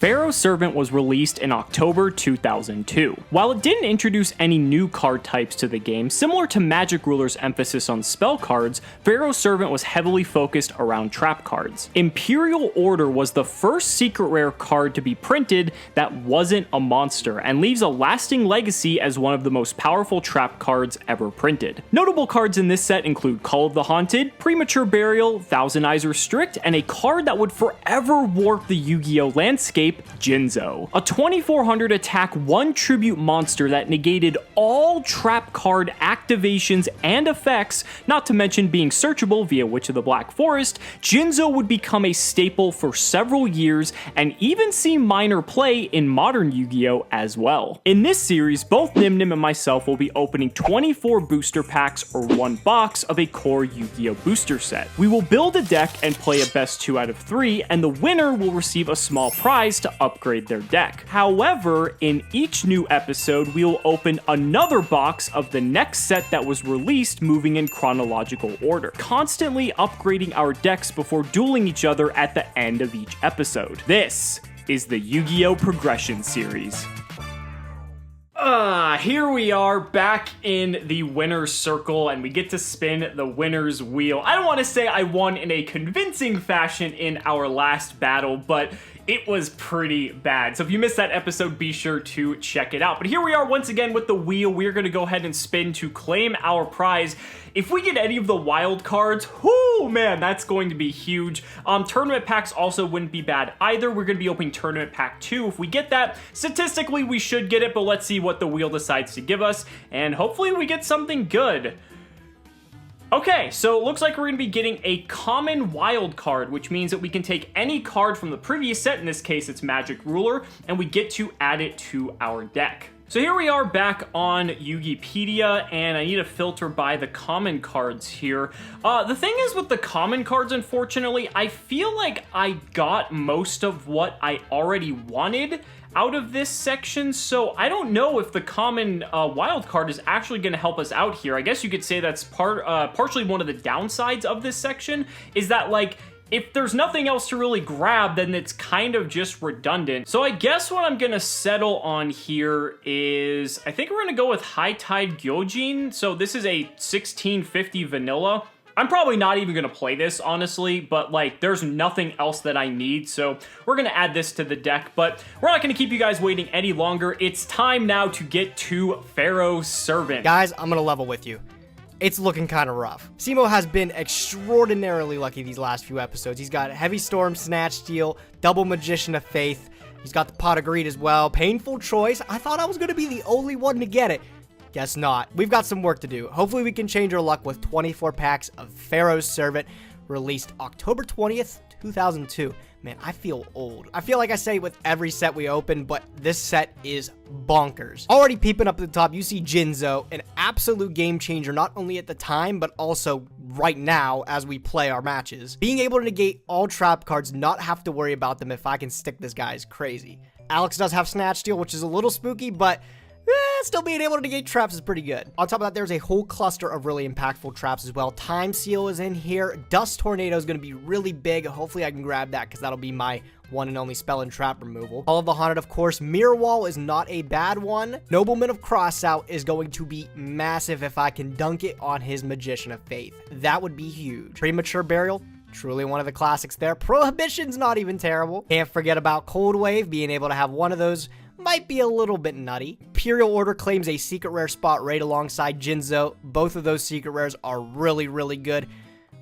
Pharaoh's Servant was released in October 2002. While it didn't introduce any new card types to the game, similar to Magic Ruler's emphasis on spell cards, Pharaoh's Servant was heavily focused around trap cards. Imperial Order was the first secret rare card to be printed that wasn't a monster, and leaves a lasting legacy as one of the most powerful trap cards ever printed. Notable cards in this set include Call of the Haunted, Premature Burial, Thousand Eyes Restrict, and a card that would forever warp the Yu-Gi-Oh! Landscape, Jinzo. A 2400 attack 1 tribute monster that negated all trap card activations and effects, not to mention being searchable via Witch of the Black Forest, Jinzo would become a staple for several years and even see minor play in modern Yu-Gi-Oh! As well. In this series, both Nyhmnim and myself will be opening 24 booster packs or 1 box of a core Yu-Gi-Oh! Booster set. We will build a deck and play a best 2 out of 3, and the winner will receive a small prize to upgrade their deck. However, in each new episode, we will open another box of the next set that was released, moving in chronological order, constantly upgrading our decks before dueling each other at the end of each episode. This is the Yu-Gi-Oh! Progression series. Here we are back in the winner's circle, and we get to spin the winner's wheel. I don't want to say I won in a convincing fashion in our last battle, but it was pretty bad. So if you missed that episode, be sure to check it out. But here we are once again with the wheel. We're going to go ahead and spin to claim our prize. If we get any of the wild cards, whoo, man, that's going to be huge. Tournament packs also wouldn't be bad either. We're going to be opening tournament pack 2. If we get that, statistically, we should get it, but let's see what the wheel decides to give us, and hopefully we get something good. Okay, so it looks like we're going to be getting a common wild card, which means that we can take any card from the previous set, in this case it's Magic Ruler, and we get to add it to our deck. So here we are back on Yugipedia, and I need to filter by the common cards here. The thing is with the common cards, unfortunately, I feel like I got most of what I already wanted out of this section, so I don't know if the common wild card is actually going to help us out here. I guess you could say that's partially one of the downsides of this section, is that, like, if there's nothing else to really grab, then it's kind of just redundant. So I guess what I'm gonna settle on here is, I think we're gonna go with High Tide Gyojin. So this is a 1650 vanilla. I'm probably not even gonna play this, honestly, but like, there's nothing else that I need, so we're gonna add this to the deck, but we're not gonna keep you guys waiting any longer. It's time now to get to Pharaoh's Servant. Guys, I'm gonna level with you. It's looking kind of rough. Cimo has been extraordinarily lucky these last few episodes. He's got Heavy Storm, Snatch Steal, Double Magician of Faith. He's got the Pot of Greed as well. Painful Choice. I thought I was going to be the only one to get it. Guess not. We've got some work to do. Hopefully we can change our luck with 24 packs of Pharaoh's Servant, released October 20th, 2002. Man, I feel old. I feel like I say with every set we open, but this set is bonkers. Already peeping up at the top, you see Jinzo, an absolute game changer, not only at the time, but also right now as we play our matches. Being able to negate all trap cards, not have to worry about them if I can stick this guy is crazy. Alex does have Snatch Steal, which is a little spooky, but still being able to negate traps is pretty good. On top of that, there's a whole cluster of really impactful traps as well. Time Seal is in here. Dust Tornado is going to be really big. Hopefully I can grab that because that'll be my one and only spell and trap removal. All of the Haunted, of course. Mirror Wall is not a bad one. Nobleman of Crossout is going to be massive if I can dunk it on his Magician of Faith. That would be huge. Premature Burial, truly one of the classics there. Prohibition's not even terrible. Can't forget about Cold Wave. Being able to have one of those might be a little bit nutty. Imperial Order claims a secret rare spot right alongside Jinzo. Both of those secret rares are really, really good.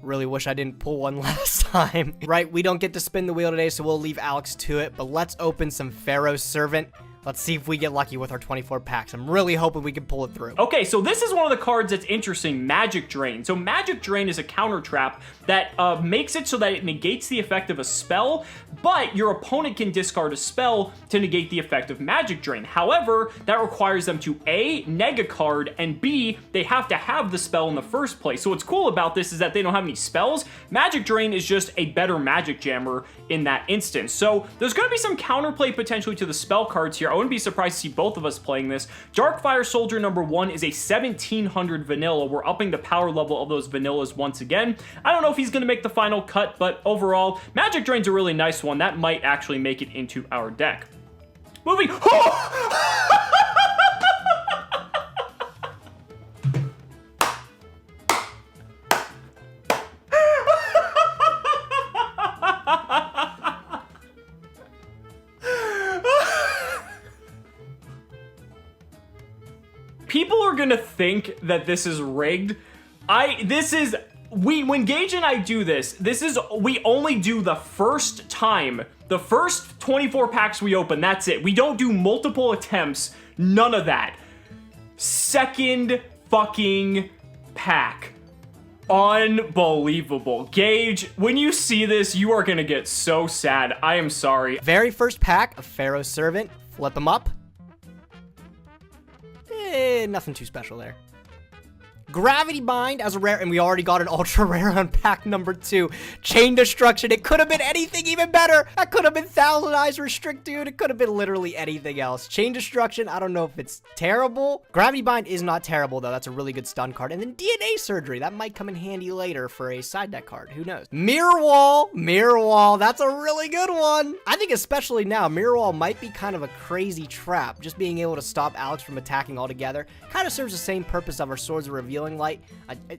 Really wish I didn't pull one last time. Right, we don't get to spin the wheel today, so we'll leave Alex to it. But let's open some Pharaoh's Servant. Let's see if we get lucky with our 24 packs. I'm really hoping we can pull it through. Okay, so this is one of the cards that's interesting, Magic Drain. So Magic Drain is a counter trap that makes it so that it negates the effect of a spell, but your opponent can discard a spell to negate the effect of Magic Drain. However, that requires them to A, neg a card, and B, they have to have the spell in the first place. So what's cool about this is that they don't have any spells. Magic Drain is just a better Magic Jammer in that instance. So there's going to be some counterplay potentially to the spell cards here. wouldn't be surprised to see both of us playing this. Darkfire Soldier number 1 is a 1700 vanilla. We're upping the power level of those vanillas once again. I don't know if he's going to make the final cut, but overall, Magic Drain's a really nice one. That might actually make it into our deck. Moving... People are gonna think that this is rigged. When Gage and I do this, we only do the first time. The first 24 packs we open, that's it. We don't do multiple attempts, none of that. Second fucking pack. Unbelievable. Gage, when you see this, you are gonna get so sad. I am sorry. Very first pack of Pharaoh's Servant. Flip him up. Nothing too special there. Gravity Bind as a rare, and we already got an ultra rare on pack number 2. Chain Destruction. It could have been anything even better. That could have been Thousand Eyes Restrict, dude. It could have been literally anything else. Chain Destruction, I don't know if it's terrible. Gravity Bind is not terrible, though. That's a really good stun card. And then DNA Surgery. That might come in handy later for a side deck card. Who knows? Mirror Wall. Mirror Wall. That's a really good one. I think especially now, Mirror Wall might be kind of a crazy trap. Just being able to stop Alex from attacking altogether kind of serves the same purpose of our Swords of Revealing Light.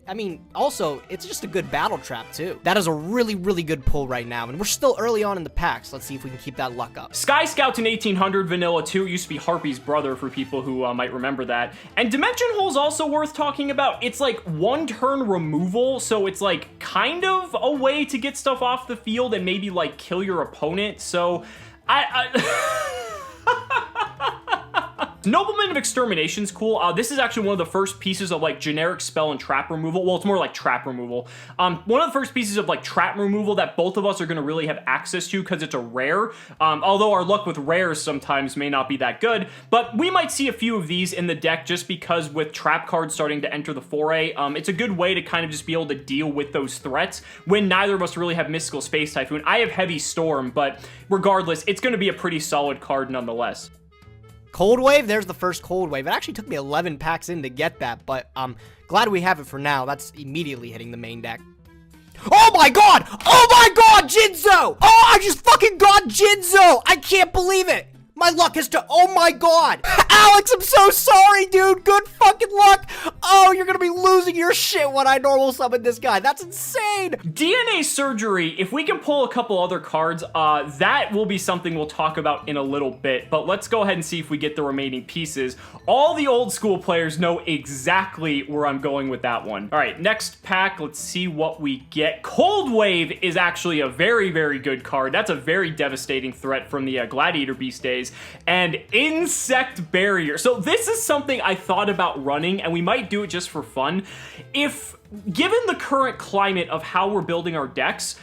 I mean, also, it's just a good battle trap, too. That is a really, really good pull right now, and we're still early on in the packs. Let's see if we can keep that luck up. Sky Scout's an 1800 vanilla, too. It used to be Harpy's brother for people who might remember that. And Dimension Hole's also worth talking about. It's like one turn removal, so it's like kind of a way to get stuff off the field and maybe like kill your opponent. So Nobleman of Extermination's cool. This is actually one of the first pieces of like generic spell and trap removal. Well, it's more like trap removal. One of the first pieces of like trap removal that both of us are going to really have access to because it's a rare. Although our luck with rares sometimes may not be that good, but we might see a few of these in the deck just because with trap cards starting to enter the foray, it's a good way to kind of just be able to deal with those threats when neither of us really have Mystical Space Typhoon. I have Heavy Storm, but regardless, it's going to be a pretty solid card nonetheless. Cold Wave, there's the first Cold Wave. It actually took me 11 packs in to get that, but glad we have it for now. That's immediately hitting the main deck. Oh my god! Oh my god, Jinzo! Oh, I just fucking got Jinzo! I can't believe it! My luck is to... Oh my god! Alex, I'm so sorry, dude! Good fucking luck! Oh, you're gonna be losing your shit when I normal summon this guy. That's insane! DNA Surgery, if we can pull a couple other cards, that will be something we'll talk about in a little bit. But let's go ahead and see if we get the remaining pieces. All the old school players know exactly where I'm going with that one. All right, next pack, let's see what we get. Cold Wave is actually a very, very good card. That's a very devastating threat from the Gladiator Beast days. And Insect Barrier. So this is something I thought about running, and we might do it just for fun. If, given the current climate of how we're building our decks,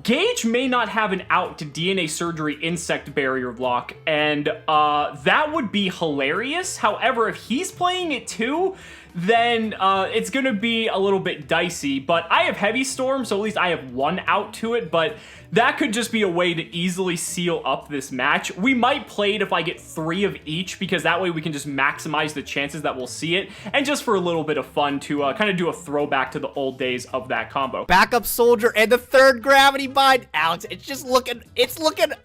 Gage may not have an out to DNA Surgery Insect Barrier block, and that would be hilarious. However, if he's playing it too, then it's gonna be a little bit dicey. But I have Heavy Storm, so at least I have one out to it, but that could just be a way to easily seal up this match. We might play it if I get 3 of each, because that way we can just maximize the chances that we'll see it, and just for a little bit of fun to kind of do a throwback to the old days of that combo. Backup Soldier and the third Gravity Bind. Alex, it's looking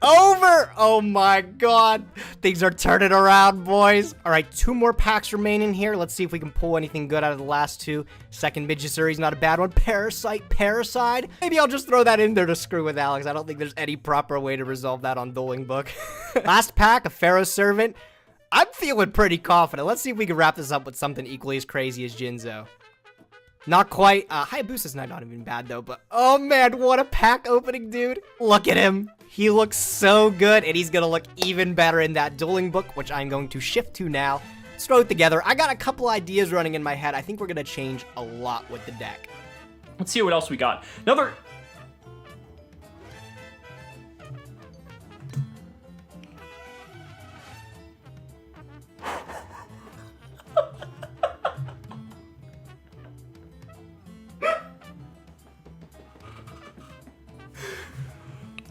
over. Oh my god. Things are turning around, boys. All right, 2 more packs remaining here. Let's see if we can pull anything good out of the last 2. Second Midget Series, not a bad one. Parasite. Maybe I'll just throw that in there to screw with Alex. I don't think there's any proper way to resolve that on Dueling Book. Last pack, a Pharaoh's Servant. I'm feeling pretty confident. Let's see if we can wrap this up with something equally as crazy as Jinzo. Not quite. Hayabusa's not even bad, though. But, oh, man, what a pack opening, dude. Look at him. He looks so good, and he's going to look even better in that Dueling Book, which I'm going to shift to now. Let's throw it together. I got a couple ideas running in my head. I think we're going to change a lot with the deck. Let's see what else we got. Another...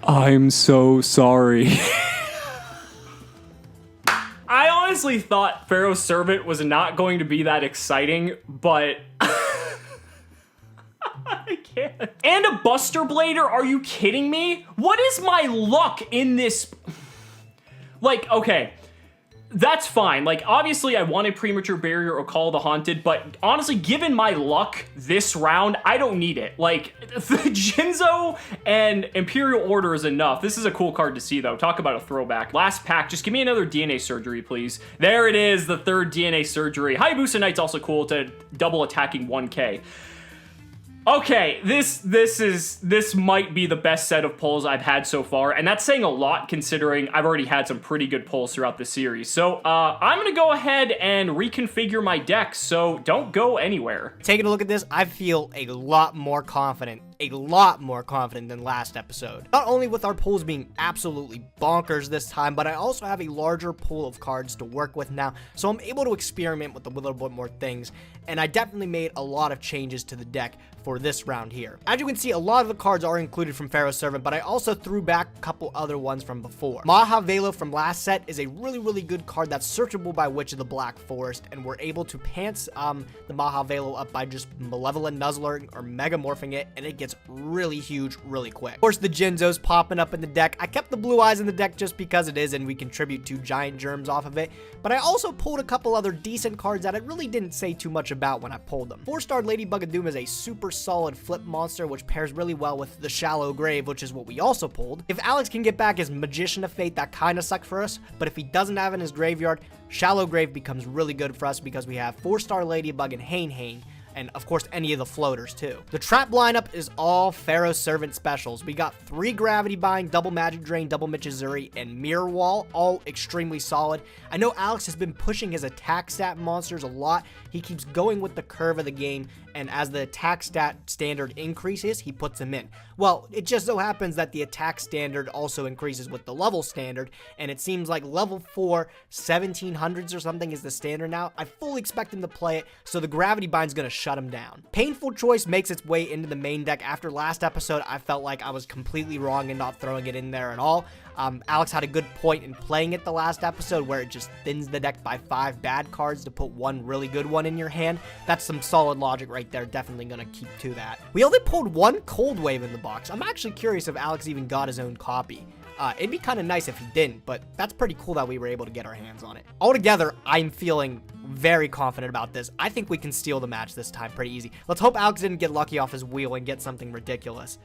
I'm so sorry. honestly thought Pharaoh's Servant was not going to be that exciting, but I can't. And a Buster Blader? Are you kidding me? What is my luck in this? Like, okay, that's fine. Like, obviously I wanted Premature Barrier or Call of the Haunted, but honestly, given my luck this round, I don't need it. Like, the Jinzo and Imperial Order is enough. This is a cool card to see, though. Talk about a throwback. Last pack, just give me another DNA Surgery, please. There it is, the third DNA Surgery. Hayabusa Knight's also cool to double attacking 1K. Okay, this might be the best set of pulls I've had so far, and that's saying a lot considering I've already had some pretty good pulls throughout the series. So, I'm gonna go ahead and reconfigure my deck, so don't go anywhere. Taking a look at this, I feel a lot more confident than last episode. Not only with our pulls being absolutely bonkers this time, but I also have a larger pool of cards to work with now, so I'm able to experiment with a little bit more things, and I definitely made a lot of changes to the deck for this round here. As you can see, a lot of the cards are included from Pharaoh's Servant, but I also threw back a couple other ones from before. Mahavelo from last set is a really good card that's searchable by Witch of the Black Forest, and we're able to pants the Mahavelo up by just Malevolent Nuzzler or Megamorphing it, and it gets really huge really quick. Of course, the Jinzo's popping up in the deck. I kept the Blue Eyes in the deck just because it is, and we contribute 2 Giant Germs off of it, but I also pulled a couple other decent cards that I really didn't say too much about when I pulled them. 4-star Ladybug of Doom is a super solid flip monster, which pairs really well with the Shallow Grave, which is what we also pulled. If Alex can get back his Magician of Fate, that kind of sucks for us, but if he doesn't have it in his graveyard, Shallow Grave becomes really good for us because we have 4-star Ladybug and Hain, and of course any of the floaters too. The trap lineup is all Pharaoh's Servant specials. We got 3 Gravity Bind, double Magic Drain, double Michizuri, and Mirror Wall, all extremely solid. I know Alex has been pushing his attack stat monsters a lot. He keeps going with the curve of the game, and as the attack stat standard increases, he puts them in. Well, it just so happens that the attack standard also increases with the level standard, and it seems like level 4, 1700s or something is the standard now. I fully expect him to play it, so the Gravity Bind's gonna shut him down. Painful Choice makes its way into the main deck. After last episode, I felt like I was completely wrong in not throwing it in there at all. Alex had a good point in playing it the last episode where it just thins the deck by 5 bad cards to put 1 really good one in your hand. That's some solid logic right there. Definitely gonna keep to that. We only pulled 1 Cold Wave in the box. I'm actually curious if Alex even got his own copy. It'd be kind of nice if he didn't, but that's pretty cool that we were able to get our hands on it. Altogether, I'm feeling very confident about this. I think we can steal the match this time pretty easy. Let's hope Alex didn't get lucky off his wheel and get something ridiculous.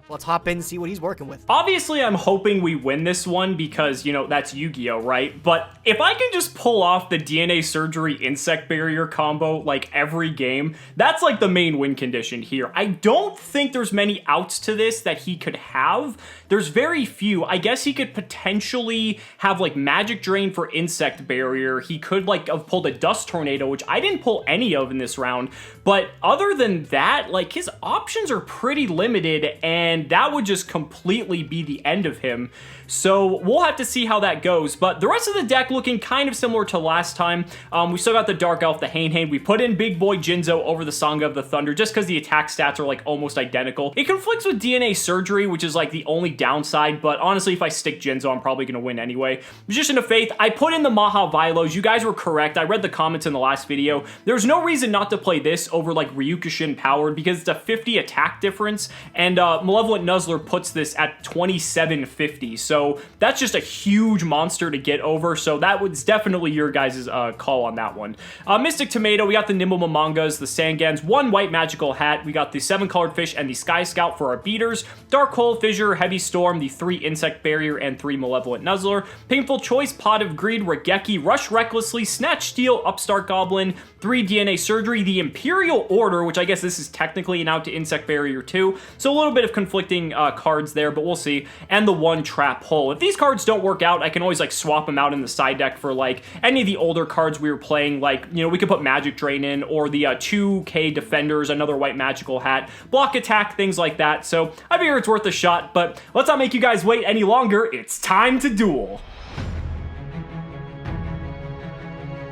Let's hop in and see what he's working with. Obviously, I'm hoping we win this one because, you know, that's Yu-Gi-Oh, right? But if I can just pull off the DNA Surgery Insect Barrier combo, like, every game, that's, like, the main win condition here. I don't think there's many outs to this that he could have. There's very few. I guess he could potentially have, like, Magic Drain for Insect Barrier. He could, like, have pulled a Dust Tornado, which I didn't pull any of in this round. But other than that, like, his options are pretty limited, and that would just completely be the end of him. So we'll have to see how that goes. But the rest of the deck looking kind of similar to last time. We still got the Dark Elf, the Hain. We put in Big Boy Jinzo over the Sangha of the Thunder just because the attack stats are like almost identical. It conflicts with DNA Surgery, which is like the only downside. But honestly, if I stick Jinzo, I'm probably going to win anyway. Magician of Faith, I put in the Mahavilos. You guys were correct. I read the comments in the last video. There's no reason not to play this over like Ryukushin Powered because it's a 50 attack difference. And Malevolent Nuzzler puts this at 2750. So that's just a huge monster to get over. So that was definitely your guys' call on that one. Mystic Tomato, we got the Nimblemomongas, the Sangans, 1 white magical hat. We got the 7 colored fish and the Sky Scout for our beaters. Dark Hole Fissure, Heavy Storm, the 3 Insect Barrier, and 3 Malevolent Nuzzler. Painful Choice, Pot of Greed, Regeki, Rush Recklessly, Snatch Steel, Upstart Goblin, 3 DNA Surgery, the Imperial Order, which I guess this is technically an out to Insect Barrier too. So a little bit of conflicting cards there, but we'll see. And the 1 Trap Hole. If these cards don't work out, I can always like swap them out in the side deck for like any of the older cards we were playing. Like, you know, we could put Magic Drain in, or the 2K Defenders, another white magical hat, block attack, things like that. So I figure it's worth a shot, but let's not make you guys wait any longer. It's time to duel.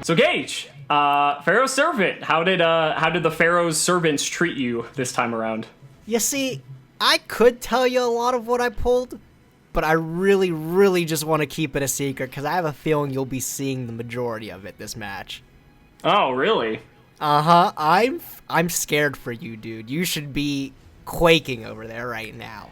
So Gage, Pharaoh's Servant, how did the Pharaoh's Servants treat you this time around? You see, I could tell you a lot of what I pulled, but I really, really just want to keep it a secret because I have a feeling you'll be seeing the majority of it this match. Oh, really? Uh-huh. I'm scared for you, dude. You should be quaking over there right now.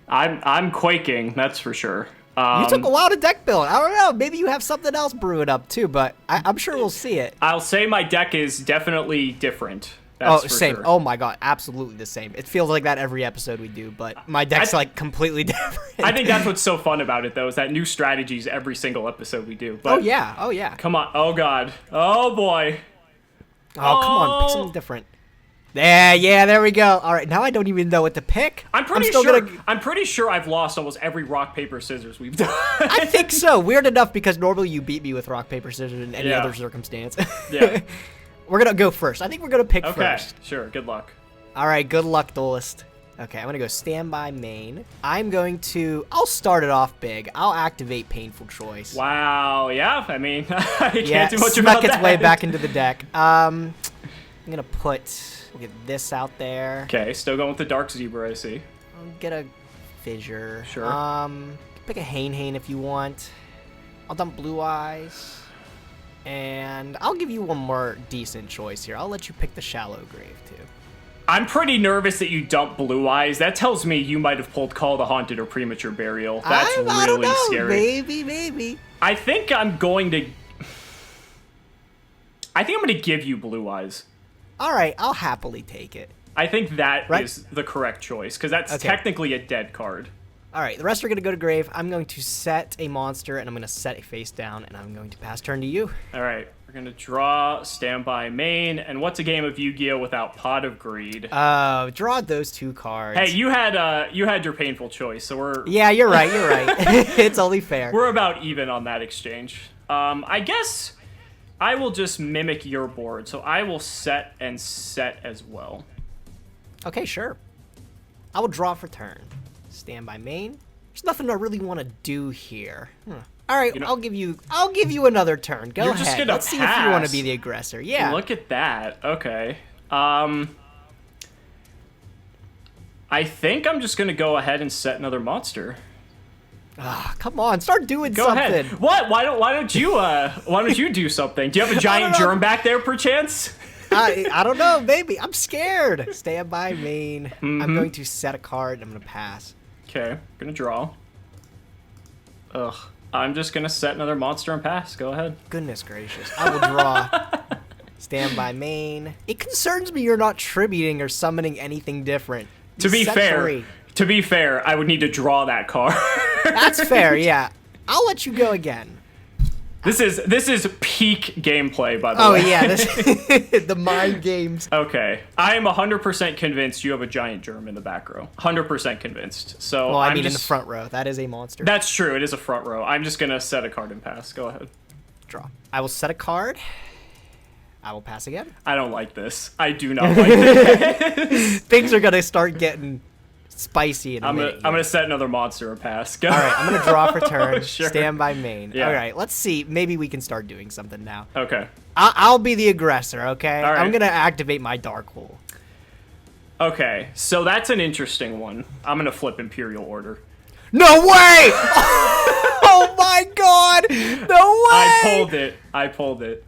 I'm quaking, that's for sure. You took a while to deck build. I don't know. Maybe you have something else brewing up too, but I'm sure we'll see it. I'll say my deck is definitely different. That's for same. Sure. Oh my god, absolutely the same. It feels like that every episode we do, but my deck's like completely different. I think that's what's so fun about it, though, is that new strategies every single episode we do. But oh yeah. Come on. Oh god. Oh boy. Oh, come on, pick something different. Yeah, there we go. All right, now I don't even know what to pick. I'm pretty sure I've lost almost every rock, paper, scissors we've done. I think so. Weird enough, because normally you beat me with rock, paper, scissors in any other circumstance. Yeah. We're going to go first. I think we're going to pick first. Okay, sure. Good luck. All right, good luck, duelist. Okay, I'm going to go standby main. I'll start it off big. I'll activate Painful Choice. Wow, yeah, I mean, I can't do much about that. Snuck its way back into the deck. I'm going to we'll get this out there. Okay, still going with the Dark Zebra, I see. I'll get a Fissure. Sure. Pick a Hane if you want. I'll dump Blue Eyes. And I'll give you one more decent choice here. I'll let you pick the Shallow Grave, too. I'm pretty nervous that you dumped Blue Eyes. That tells me you might have pulled Call the Haunted or Premature Burial. That's I don't really know. scary. Maybe. I think I'm going to give you Blue Eyes. All right, I'll happily take it. I think that is the correct choice, because that's technically a dead card. All right, the rest are going to go to grave. I'm going to set a monster, and I'm going to set a face down, and I'm going to pass turn to you. All right, we're going to draw, standby main, and what's a game of Yu-Gi-Oh! Without Pot of Greed? Draw those two cards. Hey, you had your painful choice, so we're... Yeah, you're right. It's only fair. We're about even on that exchange. I guess I will just mimic your board, so I will set and set as well. Okay, sure. I will draw for turn. Standby main. There's nothing I really want to do here. All right, I'll give you another turn. Go ahead. Just gonna Let's see if you want to be the aggressor. Yeah. Look at that. Okay. I think I'm just gonna go ahead and set another monster. Come on, start doing Go something. ahead. What? Why don't you do something? Do you have a giant germ back there, perchance? I don't know. Maybe I'm scared. Standby main. I'm going to set a card. I'm going to pass. Okay, gonna draw. Ugh. I'm just gonna set another monster and pass. Go ahead. Goodness gracious. I will draw. Standby main. It concerns me you're not tributing or summoning anything different. To be fair, I would need to draw that card. That's fair, yeah. I'll let you go again. This is peak gameplay, by the way. Oh yeah, the mind games. Okay, I am 100% convinced you have a giant germ in the back row. 100% convinced. So well, I mean in the front row. That is a monster. That's true. It is a front row. I'm just gonna set a card and pass. Go ahead. Draw. I will set a card. I will pass again. I don't like this. I do not like this. Things are gonna start getting spicy in a minute. I'm gonna set another monster and pass. Go. All right, I'm gonna draw for turn. Sure. Standby main. Yeah. All right, let's see. Maybe we can start doing something now. Okay. I'll be the aggressor. Okay. All right. I'm gonna activate my dark hole. Okay, so that's an interesting one. I'm gonna flip Imperial Order. No way! Oh my god! No way! I pulled it.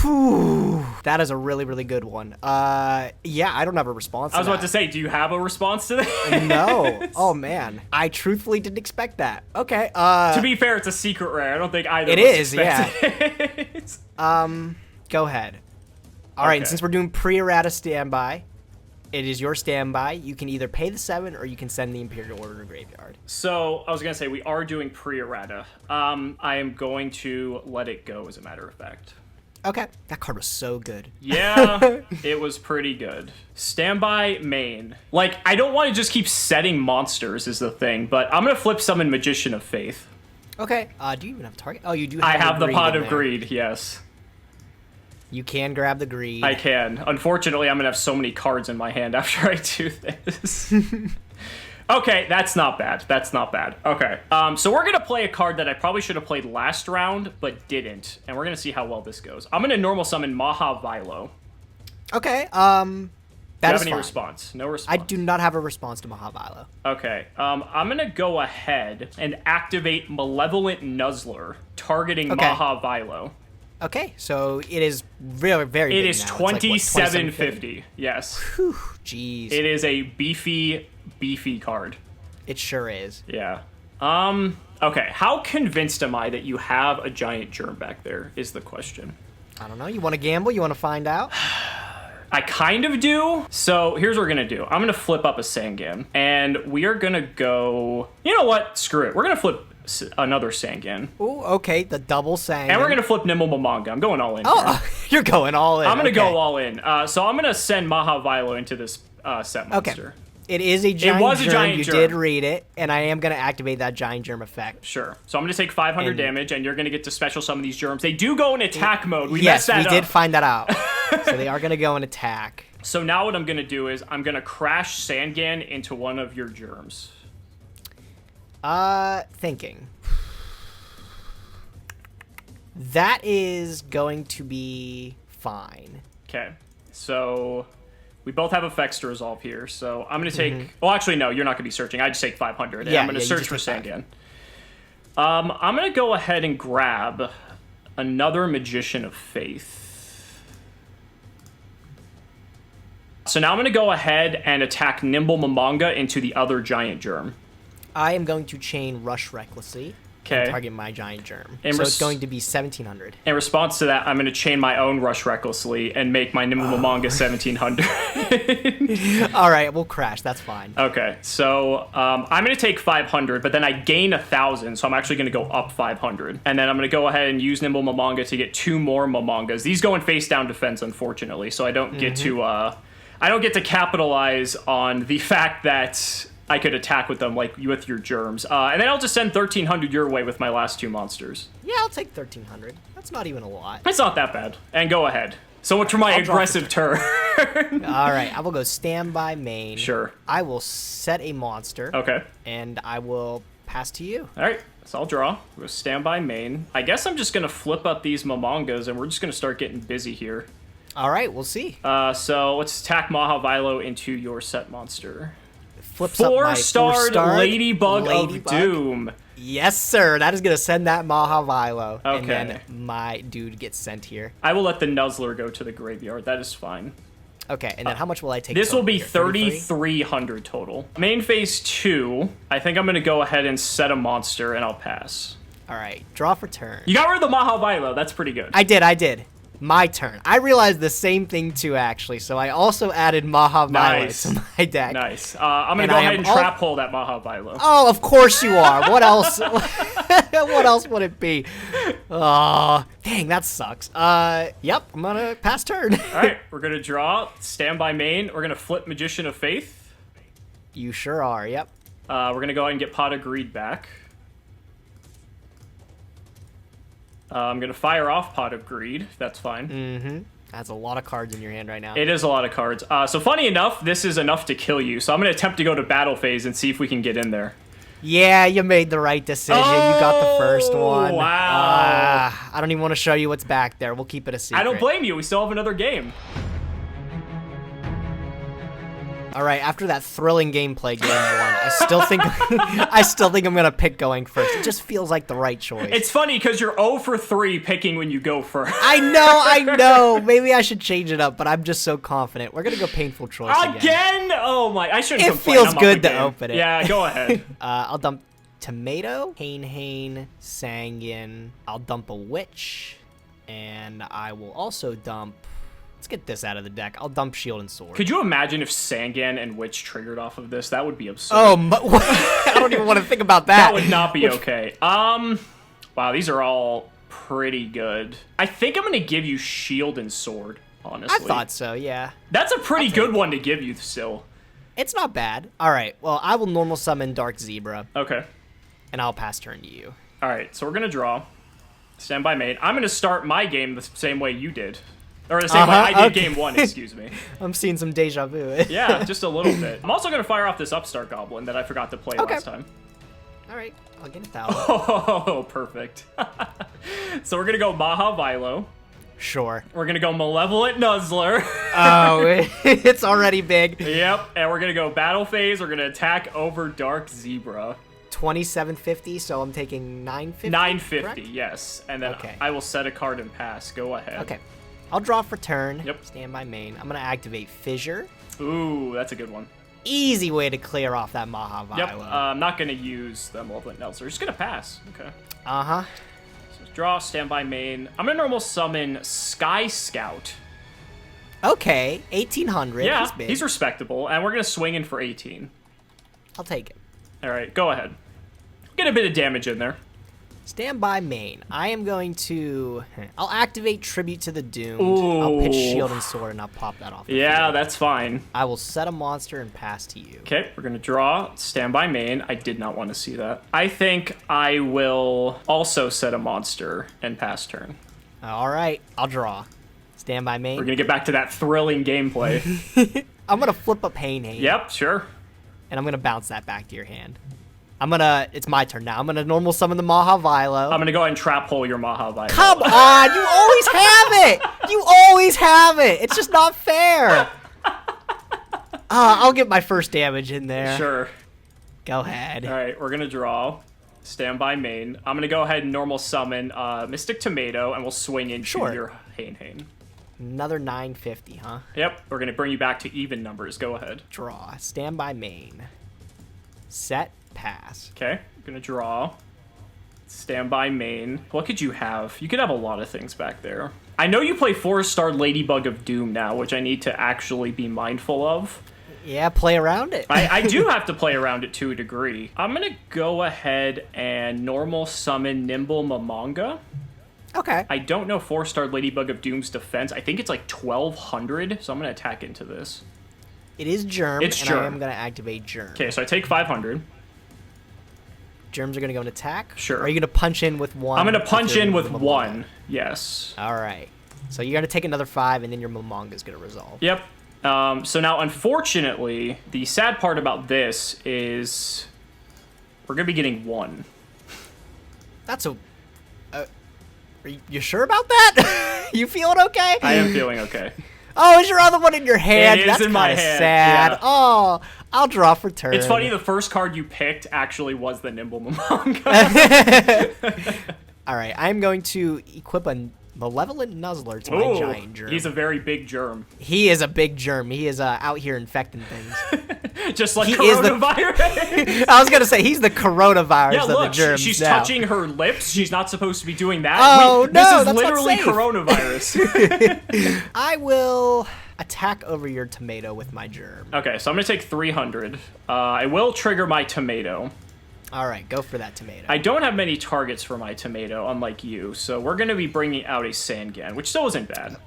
Whew. That is a really, really good one. Yeah, I don't have a response. I was about to say, do you have a response to that? No. Oh man, I truthfully didn't expect that. Okay. To be fair, it's a secret rare. I don't think either. It of us is. Yeah. it. Go ahead. All right. And since we're doing pre-errata standby, it is your standby. You can either pay the 7 or you can send the Imperial Order to graveyard. So I was gonna say we are doing pre-errata. I am going to let it go, as a matter of fact. Okay. That card was so good. Yeah, it was pretty good. Standby main. Like, I don't want to just keep setting monsters is the thing, but I'm going to flip summon Magician of Faith. Okay. Do you even have a target? Oh, you do have I have the Pot of there. Greed, yes. You can grab the greed. I can. Unfortunately, I'm going to have so many cards in my hand after I do this. Okay, that's not bad. That's not bad. Okay, so we're gonna play a card that I probably should have played last round, but didn't, and we're gonna see how well this goes. I'm gonna normal summon Maha Vilo. Okay, That Do you is have any fine. response? No response. I do not have a response to Mahavilo. Okay, I'm gonna go ahead and activate Malevolent Nuzzler, targeting Okay. Mahavilo. Okay, so it is very, very It big is now. It's like, what, 2750. Yes. Whew, jeez. It is a beefy card. It sure is. Yeah. Okay, how convinced am I that you have a giant germ back there is the question. I don't know. You want to gamble? You want to find out? I kind of do. So here's what we're gonna do. I'm gonna flip up a Sangan, and we are gonna go. You know what? Screw it. We're gonna flip another Sangan, Ooh, okay, the double sang. and we're gonna flip Nyhmnim. I'm going all in. Oh, here. you're going all in. I'm gonna okay. go all in. So I'm gonna send Mahavilo into this set Okay. monster. It is a giant was a germ. giant You germ. did read it, and I am going to activate that giant germ effect. Sure. So I'm gonna take 500 And- damage, and you're gonna get to special summon these germs. They do go in attack mode. We Yes, messed that we up. did find that out. So they are going to go and attack. So now what I'm gonna do is I'm gonna crash Sangan into one of your germs. Thinking. That is going to be fine. Okay. So we both have effects to resolve here. So I'm gonna take. Well, actually, no. You're not gonna be searching. I just take 500, and Yeah, I'm gonna yeah, you search just for take Sangan. I'm gonna go ahead and grab another Magician of Faith. So now I'm gonna go ahead and attack Nyhmnim into the other giant germ. I am going to chain Rush Recklessly. Okay. And target my giant germ. And So it's going to be 1700. In response to that, I'm gonna chain my own Rush Recklessly and make my Nyhmnim 1700. All right, we'll crash. That's fine. Okay, so I'm gonna take 500, but then I gain 1,000, so I'm actually gonna go up 500, and then I'm gonna go ahead and use Nyhmnim to get 2 more Mamangas. These go in face down defense, unfortunately, so I don't get to capitalize on the fact that I could attack with them like with your germs, and then I'll just send 1,300 your way with my last 2 monsters. Yeah, I'll take 1300. That's not even a lot. It's not that bad. And go ahead. So much for my I'll drop aggressive turn. All right, I will go standby main. Sure. I will set a monster. Okay. And I will pass to you. All right, so I'll draw. We'll stand by main. I guess I'm just gonna flip up these Mamangas, and we're just gonna start getting busy here. All right, we'll see. So let's attack Mahavilo into your set monster. Flips up my 4-starred four-starred Ladybug of Ladybug. Doom. Yes, sir. That is going to send that Mahavilo. And Okay. then my dude gets sent here. I will let the Nuzzler go to the graveyard. That is fine. Okay, and then how much will I take? This will total be here? 33? 3,300 total. Main phase 2, I think I'm going to go ahead and set a monster, and I'll pass. All right, draw for turn. You got rid of the Mahavilo. That's pretty good. I did. My turn. I realized the same thing too, actually. So I also added Mahavilo Nice. to my deck. Nice. I'm going And to go I ahead am and al- trap hole that Mahavilo. Oh, of course you are. What else? What else would it be? Oh, dang, that sucks. Yep, I'm gonna pass turn. All right, we're going to draw. Stand by main. We're going to flip Magician of Faith. You sure are. Yep. We're going to go ahead and get Pot of Greed back. I'm going to fire off Pot of Greed. That's fine. That's a lot of cards in your hand right now. It is a lot of cards. So funny enough, this is enough to kill you. So I'm going to attempt to go to battle phase and see if we can get in there. Yeah, you made the right decision. You got the first one. Wow. I don't even want to show you what's back there. We'll keep it a secret. I don't blame you. We still have another game. All right, after that thrilling gameplay game one, I still think I'm gonna pick going first. It just feels like the right choice. It's funny because you're 0 for 3 picking when you go first. I know. Maybe I should change it up, but I'm just so confident. We're gonna go painful choice Again? Oh my! I shouldn't It complain. feels I'm up good the to game. open it. Yeah, go ahead. I'll dump Tomato, Hane, Sangan. I'll dump a Witch, and I will also dump. Let's get this out of the deck. I'll dump Shield and Sword. Could you imagine if Sangan and Witch triggered off of this? That would be absurd. I don't even want to think about that. That would not be okay. Wow, these are all pretty good. I think I'm gonna give you Shield and Sword, honestly. I thought so, yeah. That's a pretty good one to give you still. It's not bad. All right, well, I will normal summon Dark Zebra, Okay. and I'll pass turn to you. All right, so we're gonna draw. Stand by main. I'm gonna start my game the same way you did. Or the same way I did okay. game 1, excuse me. I'm seeing some deja vu. Yeah, just a little bit. I'm also gonna fire off this Upstart Goblin that I forgot to play last time. All right, I'll get 1,000. Oh, perfect. So we're gonna go Mahavilo, Sure. We're gonna go Malevolent Nuzzler. Oh, it's already big. Yep, and we're gonna go Battle Phase. We're gonna attack over Dark Zebra. 2750, so I'm taking 950. 950, correct? yes. And then Okay. I will set a card and pass. Go ahead. Okay. I'll draw for turn. Yep. Stand by main. I'm gonna activate Fissure. Ooh, that's a good one. Easy way to clear off that Maha Yep, Viola. I'm not gonna use the Malevolent Nuzzler. Just gonna pass. Okay. Uh-huh. So draw, stand by main. I'm gonna normal summon Sky Scout. Okay, 1800. Yeah, He's big. he's respectable, and we're gonna swing in for 18. I'll take it. All right, go ahead. Get a bit of damage in there. Stand by main. I am going to... I'll activate Tribute to the Doomed. Ooh. I'll pitch Shield and Sword, and I'll pop that off the Yeah, field. that's fine. I will set a monster and pass to you. Okay, we're gonna draw, stand by main. I did not want to see that. I think I will also set a monster and pass turn. All right, I'll draw. Stand by main. We're gonna get back to that thrilling gameplay. I'm going to flip a Pain Hand. Yep, sure. And I'm going to bounce that back to your hand. It's my turn now. I'm going to normal summon the Maha Vilo. I'm gonna go ahead and trap hole your Maha Viola. Come on, you always have it. You always have it. It's just not fair. I'll get my first damage in there. Sure. Go ahead. All right, we're gonna draw. Stand by main. I'm gonna go ahead and normal summon Mystic Tomato, and we'll swing into Sure. your Hain. Another 950, huh? Yep, we're gonna bring you back to even numbers. Go ahead. Draw. Stand by main. Set. Pass. Okay, I'm gonna draw. Stand by main. What could you have? You could have a lot of things back there. I know you play 4-star Ladybug of Doom now, which I need to actually be mindful of. Yeah, play around it. I do have to play around it to a degree. I'm gonna go ahead and normal summon Nimble Mamanga. Okay. I don't know 4-star Ladybug of Doom's defense. I think it's like 1200, so I'm gonna attack into this. It is Germ, It's and Germ. I am going to activate Germ. Okay, so I take 500. Germs are going to go and attack? Sure. Or are you going to punch in with one? I'm gonna punch in with Momonga? 1. Yes. All right. So you're going to take another 5, and then your Momonga is going to resolve. Yep. So now, unfortunately, the sad part about this is we're gonna be getting 1. That's a... are you sure about that? You feeling okay? I am feeling okay. Oh, is your other one in your hand? It is That's in my kinda hand, sad. yeah. Oh, I'll draw for turn. It's funny, the first card you picked actually was the Nimble Mamanga. All right, I'm going to equip a Malevolent Nuzzler to my giant germ. He's a very big germ. He is a big germ. He is out here infecting things. Just like He is the- coronavirus. I was going to say, he's the coronavirus Yeah, of the look, germs she's now. touching her lips. She's not supposed to be doing that. Oh, this no, is that's not literally safe. coronavirus. I will attack over your tomato with my germ. Okay, so I'm gonna take 300. I will trigger my tomato. All right, go for that tomato. I don't have many targets for my tomato, unlike you, so we're gonna be bringing out a Sangan, which still isn't bad.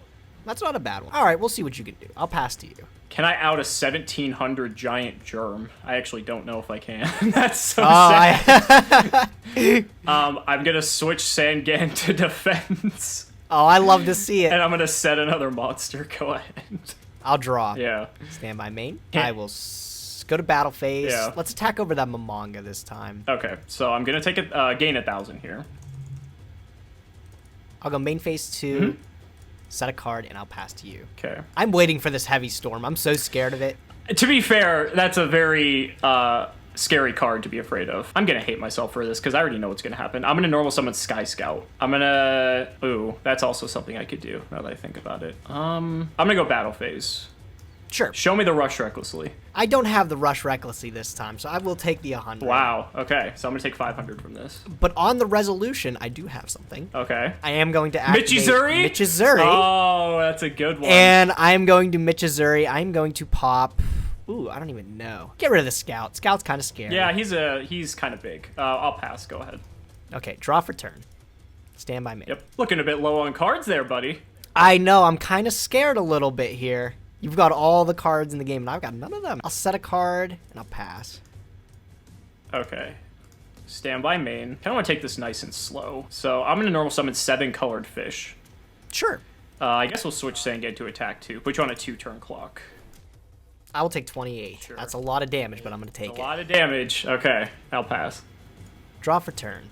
That's not a bad one. All right, we'll see what you can do. I'll pass to you. Can I out a 1700 giant germ? I actually don't know if I can. That's so Oh, sad. I'm gonna switch Sangan to defense. I love to see it. And I'm gonna set another monster. Go ahead. I'll draw. Yeah. Stand by main. Yeah. I will go to battle phase. Yeah. Let's attack over that Momonga this time. Okay, so I'm gonna take a gain 1,000 here. I'll go main phase 2, set a card, and I'll pass to you. Okay. I'm waiting for this heavy storm. I'm so scared of it. To be fair, that's a very scary card to be afraid of. I'm gonna hate myself for this because I already know what's gonna happen. I'm gonna normal summon Sky Scout. Ooh, that's also something I could do now that I think about it. I'm gonna go battle phase. Sure. Show me the rush recklessly. I don't have the rush recklessly this time, so I will take the 100. Wow. Okay, so I'm gonna take 500 from this. But on the resolution, I do have something. Okay. I am going to activate Michizuri? Michizuri. Oh, that's a good one. And I am going to Michizuri. I'm going to pop... Ooh, I don't even know. Get rid of the Scout. Scout's kind of scary. Yeah, he's kind of big. I'll pass. Go ahead. Okay, draw for turn. Stand by me. Yep. Looking a bit low on cards there, buddy. I know, I'm kind of scared a little bit here. You've got all the cards in the game, and I've got none of them. I'll set a card, and I'll pass. Okay. Stand by main. Kind of want to take this nice and slow. So I'm going to normal summon 7 colored fish. Sure. I guess we'll switch Sangan to attack too. Put you on a 2-turn clock. I will take 28. Sure. That's a lot of damage, but I'm going to take A it. lot of damage. Okay, I'll pass. Draw for turn.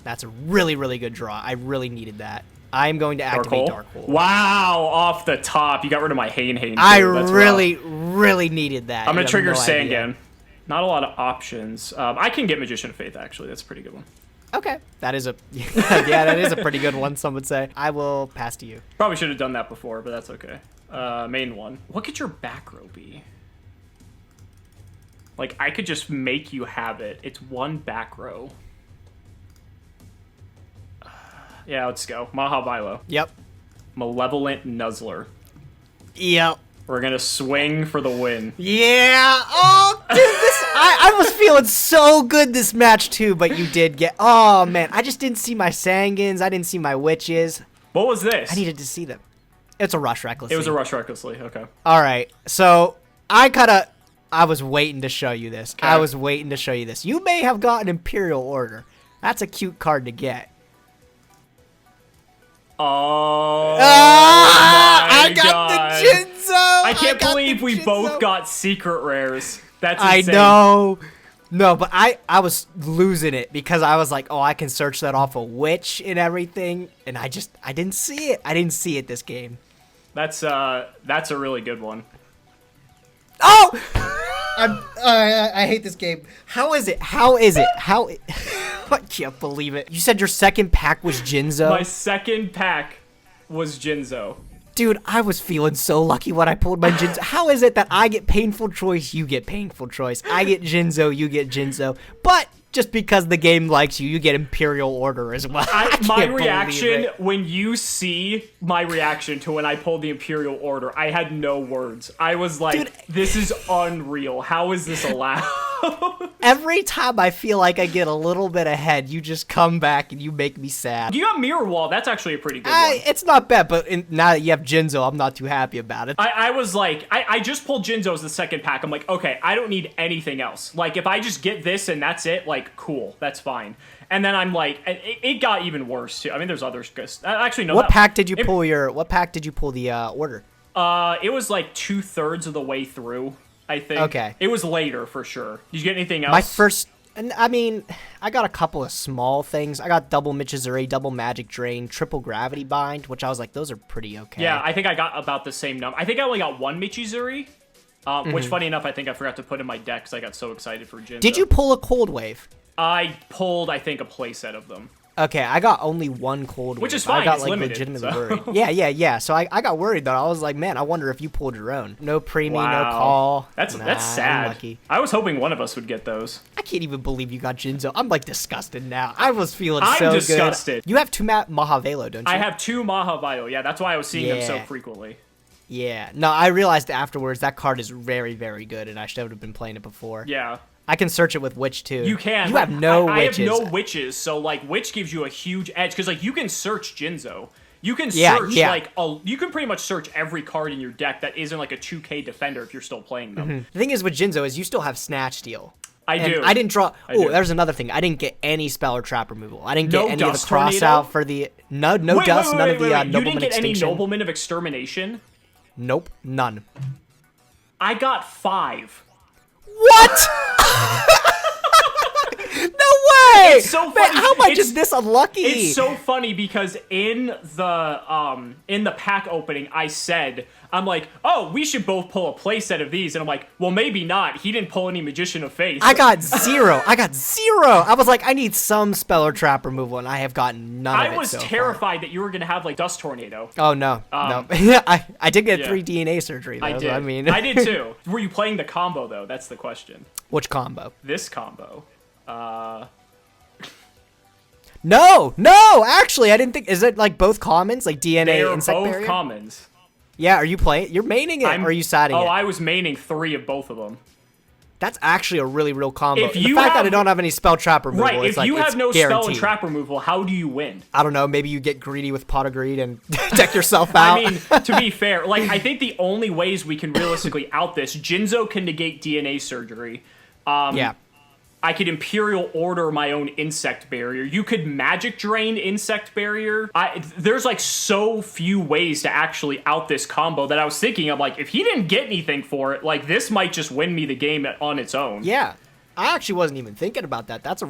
That's a really, really good draw. I really needed that. I'm going to activate Dark Hole. Wow, off the top. You got rid of my Hane. I really needed that. I'm going to trigger Sangan. Not a lot of options. I can get Magician of Faith, actually. That's a pretty good one. Okay. That is a that is a pretty good one, some would say. I will pass to you. Probably should have done that before, but that's okay. Main one. What could your back row be? Like, I could just make you have it. It's one back row. Yeah, let's go. Mahavilo. Yep. Malevolent Nuzzler. Yep. We're gonna swing for the win. Yeah. Oh, dude, I was feeling so good this match too, but you did get. Oh man, I just didn't see my Sangans. I didn't see my Witches. What was this? I needed to see them. It's a Rush Recklessly. It was a Rush Recklessly. Okay. All right. So I was waiting to show you this. Okay. I was waiting to show you this. You may have gotten Imperial Order. That's a cute card to get. Oh, I got the Jinzo! I can't believe we both got secret rares. That's insane. I know. No, but I was losing it because I was like, oh, I can search that off a Witch and everything, and I didn't see it. I didn't see it this game. That's a really good one. Oh! I hate this game. How is it? I can't believe it. You said your second pack was Jinzo? My second pack was Jinzo. Dude, I was feeling so lucky when I pulled my Jinzo. How is it that I get Painful Choice, you get Painful Choice? I get Jinzo, you get Jinzo. But just because the game likes you, you get Imperial Order as well. My reaction, when you see my reaction to when I pulled the Imperial Order, I had no words. I was like, dude, this is unreal. How is this allowed? Every time I feel like I get a little bit ahead, you just come back and you make me sad. You got Mirror Wall. That's actually a pretty good one. It's not bad, but now that you have Jinzo, I'm not too happy about it. I was like, I just pulled Jinzo as the second pack. I'm like, okay, I don't need anything else. Like, if I just get this and that's it, like, cool, that's fine. And then I'm like, it got even worse too. I mean, there's others. Actually, no. What pack did you pull the order? It was like 2/3 of the way through, I think. Okay. It was later for sure. Did you get anything else? My first, I mean, I got a couple of small things. I got double Michizuri, double Magic Drain, triple Gravity Bind, which I was like, those are pretty okay. Yeah, I think I got about the same number. I think I only got one Michizuri, which, funny enough, I think I forgot to put in my deck because I got so excited for Jinzo. Did you pull a Cold Wave? I pulled, I think, a playset of them. Okay, I got only one Cold Wave. Which is fine, I got, it's like, limited, legitimately so. worried. Yeah. So I got worried, though. I was like, man, I wonder if you pulled your own. No Preemie, wow. no Call. That's sad. Unlucky. I was hoping one of us would get those. I can't even believe you got Jinzo. I'm, like, disgusted now. I was feeling so good. I'm disgusted. You have two Mahavelo, don't you? I have two Mahavilo. Yeah, that's why I was seeing them so frequently. Yeah. No, I realized afterwards that card is very, very good, and I should have been playing it before. Yeah. I can search it with Witch, too. You can. You have no Witches. I have no Witches, so, like, Witch gives you a huge edge, because, like, you can search Jinzo. You can search, you can pretty much search every card in your deck that isn't, like, a 2K defender if you're still playing them. Mm-hmm. The thing is with Jinzo is you still have Snatch Steal. I do. I didn't draw. Oh, there's another thing. I didn't get any spell or trap removal. I didn't get any of the cross out for the none of the Nobleman Extinction. You didn't get any Nobleman of Extermination? Nope, none. I got 5. What? No way! It's so funny. Man, how much is this unlucky? It's so funny because in the pack opening, I said, I'm like, oh, we should both pull a playset of these, and I'm like, well, maybe not. He didn't pull any Magician of Faith. I got 0. I was like, I need some spell or trap removal, and I have gotten none of it. I was terrified that you were gonna have like Dust Tornado. Oh no, no. I did get 3 DNA surgery. Though, I did. I mean, I did too. Were you playing the combo though? That's the question. Which combo? This combo. No, actually, I didn't think. Is it like both commons, like DNA, Insect Barrier? Both commons. Yeah, are you playing? You're maining it, or are you siding it? Oh, I was maining 3 of both of them. That's actually a really real combo. The fact that I don't have any spell trap removal, right? If you have no guaranteed. spell and trap removal, how do you win? I don't know. Maybe you get greedy with Pot of Greed and deck yourself out. I mean, to be fair, like I think the only ways we can realistically out this, Jinzo can negate DNA surgery. Yeah. I could Imperial Order my own Insect Barrier. You could Magic Drain Insect Barrier. There's like so few ways to actually out this combo that I was thinking, I'm like, if he didn't get anything for it, like this might just win me the game on its own. Yeah. I actually wasn't even thinking about that. That's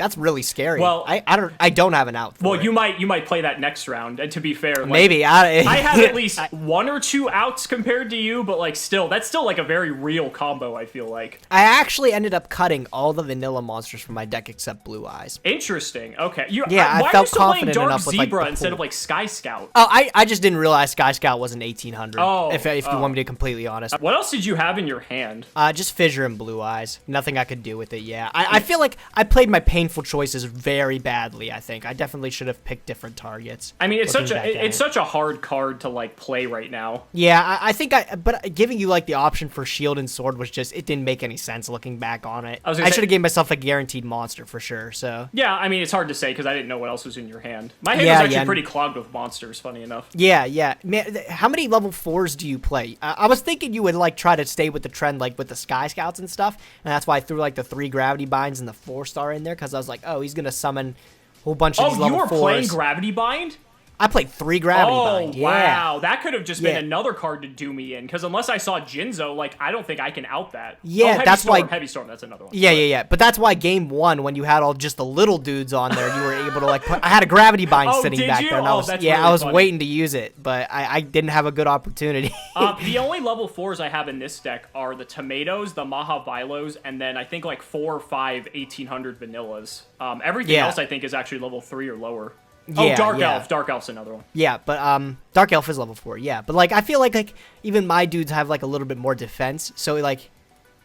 that's really scary. Well, I don't have an out for Well, it. you might play that next round. And to be fair, like, Maybe I have at least one or two outs compared to you, but like that's still like a very real combo, I feel like. I actually ended up cutting all the vanilla monsters from my deck except Blue Eyes. Interesting. Okay. I why felt are you still playing confident Dark enough with, like, Zebra the instead pool. of like Sky Scout? Oh, I just didn't realize Sky Scout was an 1800. Oh, if you want me to be completely honest. What else did you have in your hand? Just Fissure and Blue Eyes. Nothing I could do with it. Yeah, I feel like I played my painful choices very badly. I think I definitely should have picked different targets. I mean, it's such a hard card to like play right now. Yeah, I think but giving you like the option for shield and sword was just, it didn't make any sense looking back on it. I should have gave myself a guaranteed monster for sure. So yeah, I mean, it's hard to say because I didn't know what else was in your hand. My hand was actually pretty clogged with monsters. Funny enough. Yeah. Man, how many level 4s do you play? I was thinking you would like try to stay with the trend like with the Sky Scouts and stuff, and that's why I threw like the 3 gravity binds and the 4-star in there, because I was like, oh, he's gonna summon a whole bunch of these level 4s. Oh, you were playing Gravity Bind? I played 3 gravity bind. Yeah. Wow, that could have just been another card to do me in. Because unless I saw Jinzo, like I don't think I can out that. Yeah, that's why Heavy Storm. That's another one. Yeah. But that's why game 1, when you had all just the little dudes on there, you were able to like I had a gravity bind sitting back there, and I was I was waiting to use it, but I didn't have a good opportunity. The only level 4s I have in this deck are the Tomatoes, the Mahavilos, and then I think like 4 or 5 1800 vanillas. Everything else I think is actually level 3 or lower. Dark Elf. Dark Elf's another one. Yeah, but Dark Elf is level 4, yeah. But like I feel like even my dudes have like a little bit more defense. So like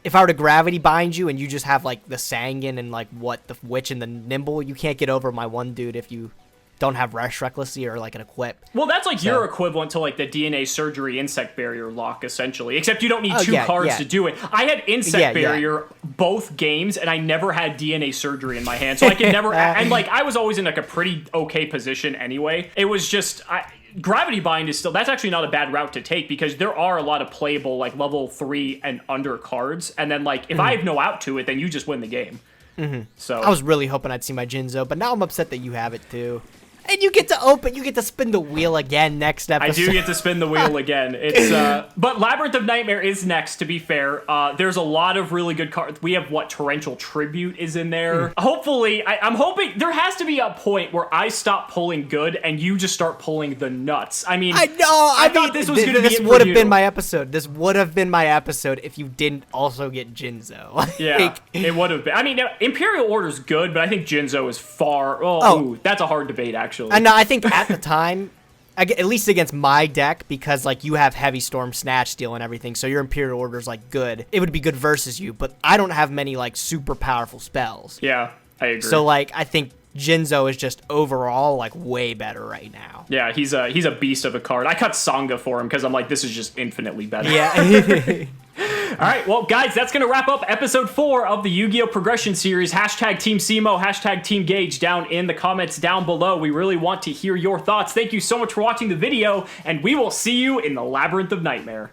if I were to gravity bind you and you just have like the Sanguine and like the Witch and the Nimble, you can't get over my one dude if you don't have Rush Recklessly or like an equip. Well, that's like your equivalent to like the DNA Surgery Insect Barrier lock, essentially. Except you don't need 2 cards to do it. I had Insect Barrier both games, and I never had DNA Surgery in my hand, so I could never. And like I was always in like a pretty okay position anyway. It was just Gravity Bind is still, that's actually not a bad route to take, because there are a lot of playable like level 3 and under cards, and then like if I have no out to it, then you just win the game. So I was really hoping I'd see my Jinzo, but now I'm upset that you have it too. And you get to spin the wheel again next episode. I do get to spin the wheel again. It's but Labyrinth of Nightmare is next, to be fair. There's a lot of really good cards. We have Torrential Tribute is in there. Hopefully, I'm hoping there has to be a point where I stop pulling good and you just start pulling the nuts. I mean, I know. I thought this was going to be This would have been my episode. This would have been my episode if you didn't also get Jinzo. Yeah, it would have been. I mean, Imperial Order's good, but I think Jinzo is far. Ooh, that's a hard debate, actually. And I think at the time, at least against my deck, because like you have Heavy Storm, Snatch Steal, and everything, so your Imperial Order's like good. It would be good versus you, but I don't have many like super powerful spells. Yeah, I agree. So like I think Jinzo is just overall like way better right now. Yeah, he's a beast of a card. I cut Sangha for him because I'm like, this is just infinitely better. Yeah. All right, well, guys, that's going to wrap up episode 4 of the Yu-Gi-Oh! Progression Series. Hashtag Team Cimo, hashtag Team Gage down in the comments down below. We really want to hear your thoughts. Thank you so much for watching the video, and we will see you in the Labyrinth of Nightmare.